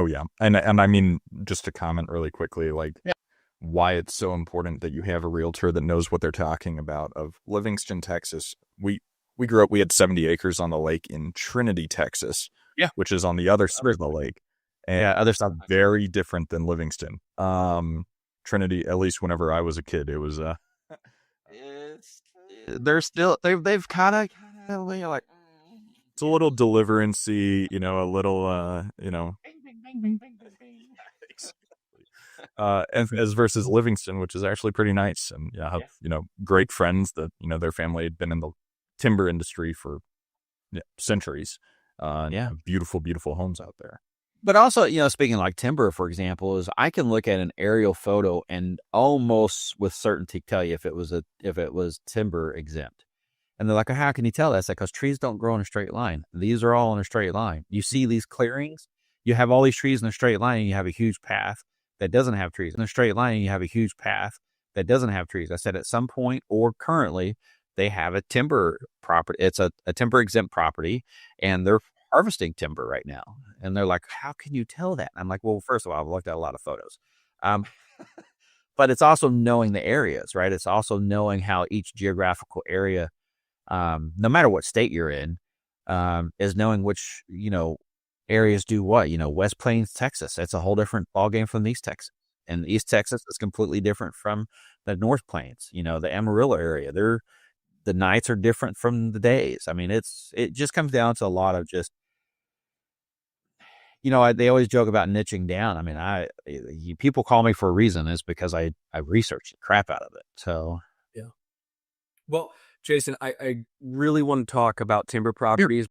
yeah. And I mean, just to comment really quickly, like Yeah. why it's so important that you have a realtor that knows what they're talking about. Of Livingston, Texas, we grew up, we had 70 acres on the lake in Trinity, Texas, Yeah. which is on the other side of the lake. And Yeah. Other stuff. very different than Livingston. Trinity, at least whenever I was a kid, it was It's, they're still, they've kind of, like, it's a little deliverancy, a little as versus Livingston, which is actually pretty nice. And yeah, I have, great friends that, their family had been in the timber industry for centuries. Yeah. Beautiful, beautiful homes out there. But also, speaking like timber, for example, is I can look at an aerial photo and almost with certainty tell you if it was timber exempt. And they're like, how can you tell that? It's like, because trees don't grow in a straight line. These are all in a straight line. You see these clearings, you have all these trees in a straight line, and you have a huge path that doesn't have trees. In a straight line, and you have a huge path that doesn't have trees. I said at some point or currently, they have a timber property. It's a timber exempt property, and they're harvesting timber right now. And they're like, how can you tell that? I'm like, well, first of all, I've looked at a lot of photos. But it's also knowing the areas, right? It's also knowing how each geographical area, no matter what state you're in, is knowing which, areas do what. West Plains, Texas, it's a whole different ballgame from East Texas. And East Texas is completely different from the North Plains, the Amarillo area. The nights are different from the days. I mean, it just comes down to a lot of just, they always joke about niching down. I mean, people call me for a reason. It's because I researched the crap out of it. So, yeah. Well, Jason, I really want to talk about timber properties,